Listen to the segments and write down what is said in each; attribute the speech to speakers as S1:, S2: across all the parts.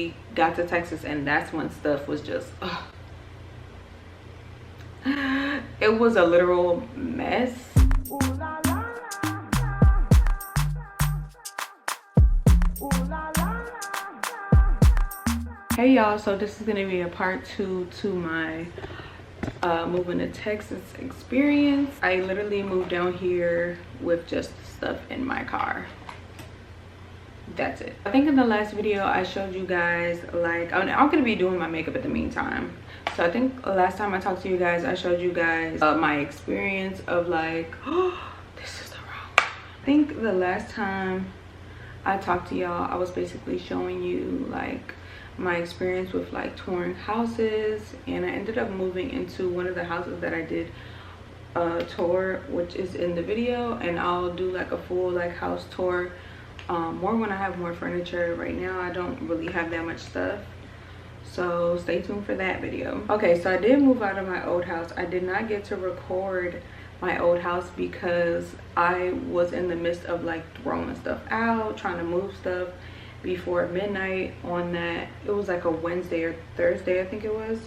S1: we got to Texas, and that's when stuff was just it was a literal mess. Hey y'all, so this is gonna be a part 2 to my moving to Texas experience. I literally moved down here with just stuff in my car. That's it. I think in the last video I showed you guys, like, I'm gonna be doing my makeup in the meantime. So I think last time I talked to you guys, I showed you guys my experience of like, this is the wrong one. I think the last time I talked to y'all, I was basically showing you like my experience with like touring houses, and I ended up moving into one of the houses that I did tour, which is in the video, and I'll do like a full like house tour more when I have more furniture. Right now I don't really have that much stuff, so stay tuned for that video. Okay, so I did move out of my old house. I did not get to record my old house because I was in the midst of like throwing stuff out, trying to move stuff before midnight on that. It was like a Wednesday or Thursday, I think it was,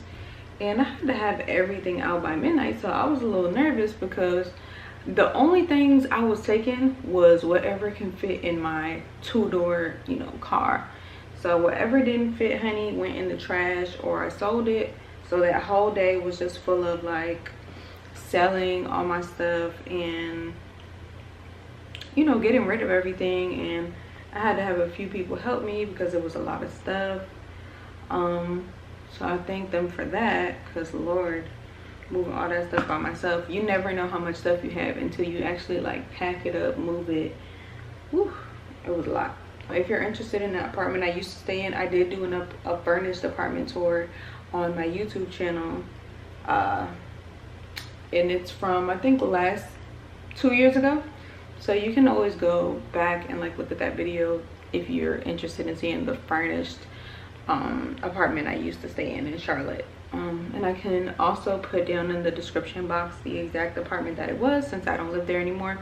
S1: and I had to have everything out by midnight. So I was a little nervous because the only things I was taking was whatever can fit in my two-door, you know, car. So whatever didn't fit, honey, went in the trash or I sold it. So that whole day was just full of like selling all my stuff and, you know, getting rid of everything. And I had to have a few people help me because it was a lot of stuff. So I thank them for that, because Lord, moving all that stuff by myself, you never know how much stuff you have until you actually like pack it up, move it. Whew, it was a lot. If you're interested in that apartment I used to stay in, I did do a furnished apartment tour on my YouTube channel, and it's from I think last 2 years ago. So you can always go back and like look at that video if you're interested in seeing the furnished apartment I used to stay in Charlotte. And I can also put down in the description box the exact apartment that it was, since I don't live there anymore,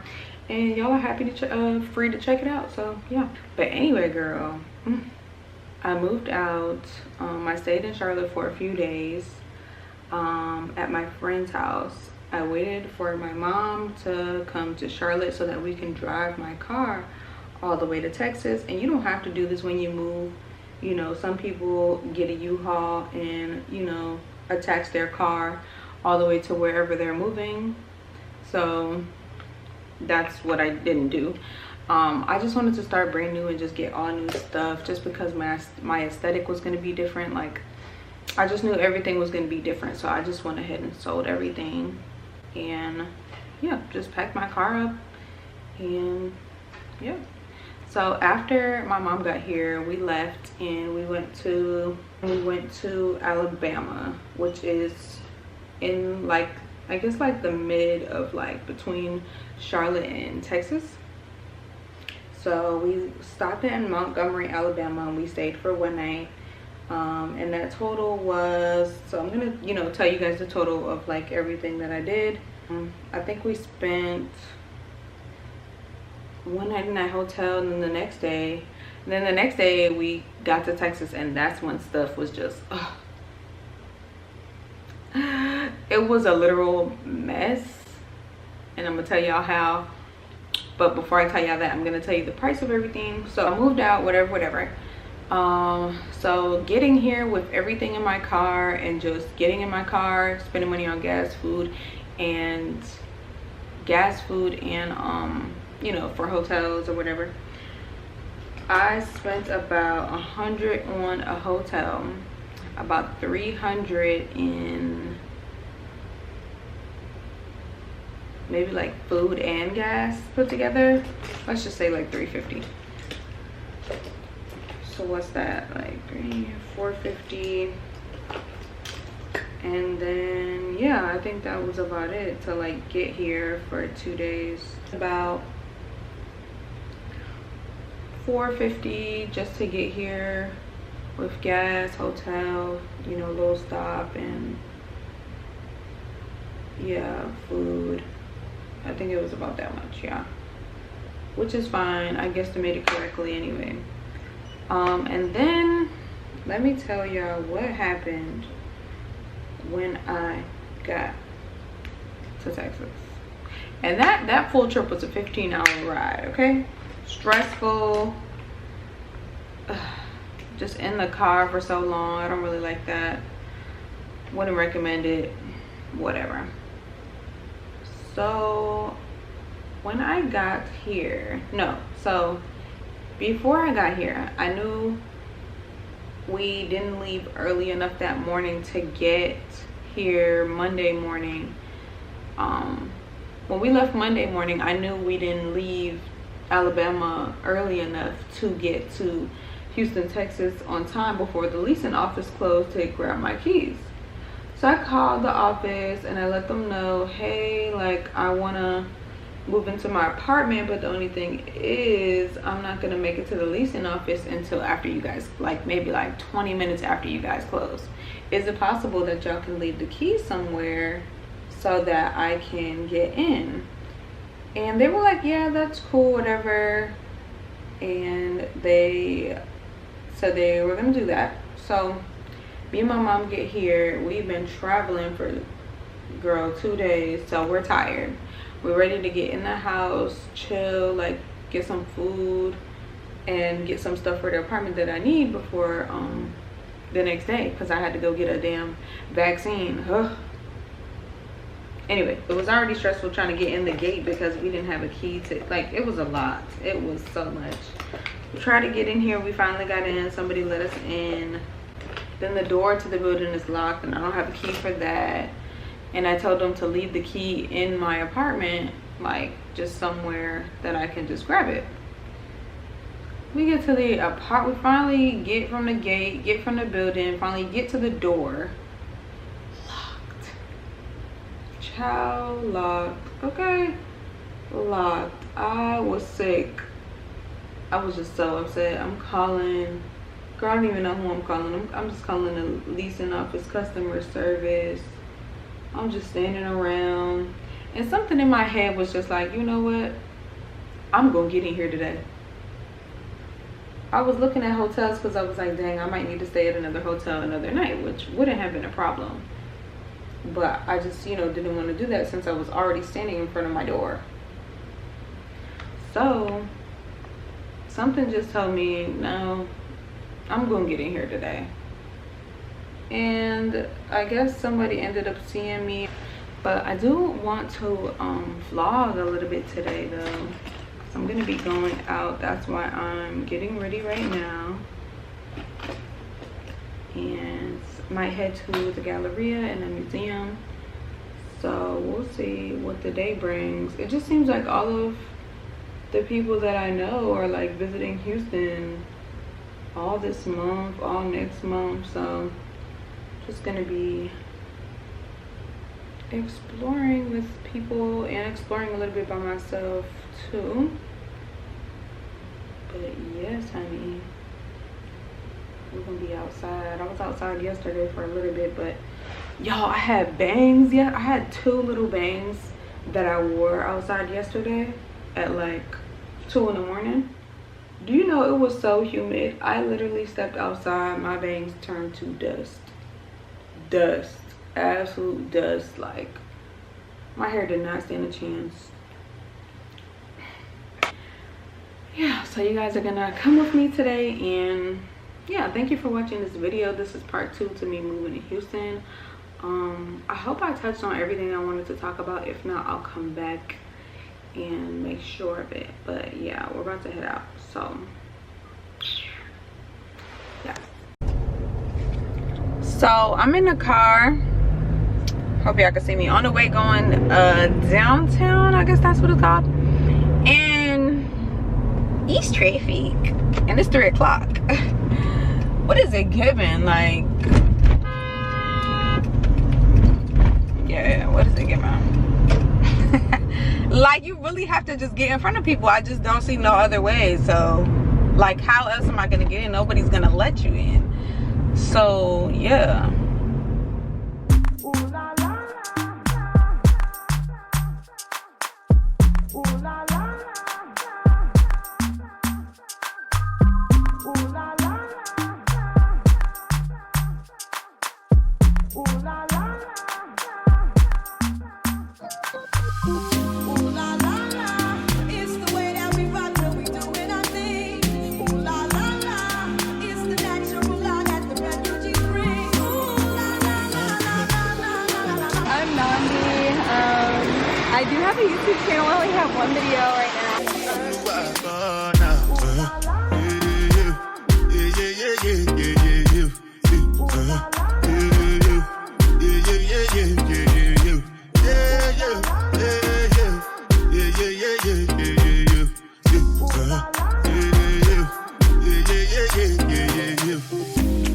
S1: and y'all are happy to free to check it out. So yeah, but anyway, girl, I moved out. I stayed in Charlotte for a few days at my friend's house. I waited for my mom to come to Charlotte so that we can drive my car all the way to Texas. And you don't have to do this when you move. You know, some people get a U-Haul and, you know, attach their car all the way to wherever they're moving. So that's what I didn't do. I just wanted to start brand new and just get all new stuff, just because my aesthetic was going to be different. Like, I just knew everything was going to be different, so I just went ahead and sold everything. And yeah, just packed my car up, and yeah. So after my mom got here, we left and we went to Alabama, which is in like, I guess like the mid of like between Charlotte and Texas. So we stopped in Montgomery, Alabama, and we stayed for one night. And that total was, so I'm gonna, you know, tell you guys the total of like everything that I did. I think we spent one night in that hotel, and then the next day we got to Texas, and that's when stuff was just it was a literal mess, and I'm gonna tell y'all how. But before I tell y'all that, I'm gonna tell you the price of everything. So I moved out, whatever. So getting here with everything in my car, and just getting in my car, spending money on gas, food, and you know, for hotels or whatever, I spent about 100 on a hotel, about 300 in maybe like food and gas put together. Let's just say like 350. So what's that, like 450? And then yeah, I think that was about it to like get here for 2 days. About $450 just to get here with gas, hotel, you know, little stop, and yeah, food. I think it was about that much, yeah, which is fine. I guesstimated correctly anyway. And then let me tell y'all what happened when I got to Texas. And that full trip was a 15-hour ride, okay? Stressful. Just in the car for so long. I don't really like that. Wouldn't recommend it. Whatever. So when I got here, so before I got here, I knew we didn't leave early enough that morning to get here Monday morning. When we left Monday morning, I knew we didn't leave Alabama early enough to get to Houston, Texas on time before the leasing office closed to grab my keys. So I called the office and I let them know, hey, like, I want to move into my apartment, but the only thing is I'm not going to make it to the leasing office until after you guys, like maybe like 20 minutes after you guys close. Is it possible that y'all can leave the keys somewhere so that I can get in? And they were like, yeah, that's cool, whatever. And they said they were gonna do that. So me and my mom get here. We've been traveling for, girl, 2 days, so we're tired. We're ready to get in the house, chill, like get some food and get some stuff for the apartment that I need before the next day, because I had to go get a damn vaccine. Ugh. Anyway, it was already stressful trying to get in the gate because we didn't have a key to, like, it was a lot. It was so much. We tried to get in here. We finally got in. Somebody let us in. Then the door to the building is locked and I don't have a key for that. And I told them to leave the key in my apartment, like just somewhere that I can just grab it. We get to the apartment. We finally get from the gate, get from the building, finally get to the door. Child, locked. Okay, locked. I was sick. I was just so upset. I'm calling, girl, I don't even know who I'm calling. I'm just calling the leasing office customer service. I'm just standing around and something in my head was just like, you know what, I'm gonna get in here today. I was looking at hotels because I was like, dang, I might need to stay at another hotel another night, which wouldn't have been a problem. But I just, you know, didn't want to do that since I was already standing in front of my door. So something just told me, no, I'm gonna get in here today. And I guess somebody ended up seeing me. But I do want to vlog a little bit today though. I'm gonna be going out. That's why I'm getting ready right now. And might head to the Galleria and the museum. So we'll see what the day brings. It just seems like all of the people that I know are like visiting Houston all this month, all next month. So just gonna be exploring with people and exploring a little bit by myself too. But yes, honey, we're gonna be outside. I was outside yesterday for a little bit, but y'all, I had bangs. Yeah, I had 2 little bangs that I wore outside yesterday at like 2 in the morning. Do you know it was so humid? I literally stepped outside, my bangs turned to dust. Dust, absolute dust. Like, my hair did not stand a chance. Yeah, so you guys are gonna come with me today, and yeah, thank you for watching this video. This is part 2 to me moving to Houston. I hope I touched on everything I wanted to talk about. If not, I'll come back and make sure of it. But yeah, we're about to head out, so yeah. So I'm in the car. Hope y'all can see me on the way going downtown, I guess that's what it's called, and East traffic, and it's 3 o'clock. What is it giving? Like, yeah, what is it giving? Like, you really have to just get in front of people. I just don't see no other way. So like, how else am I gonna get in? Nobody's gonna let you in. So yeah. have a YouTube channel. I only have one video right now.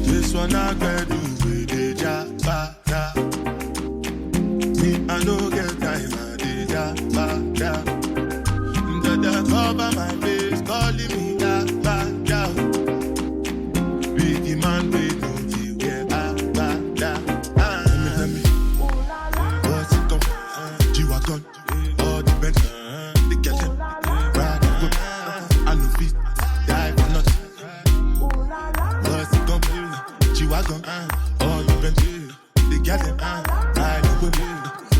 S2: This one I can do with the jabba. Me, I no get time at the jabba. Dada cover my face, calling me jabba. Biggie man, we don't you get bada. Tell me, what's it come? G-Wagon, all the Benz, the girl them, ride the whip. I no fit, die for nothing. What's it come? G-Wagon, all the Benz, the girl them, ride the whip.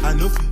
S2: I no fit.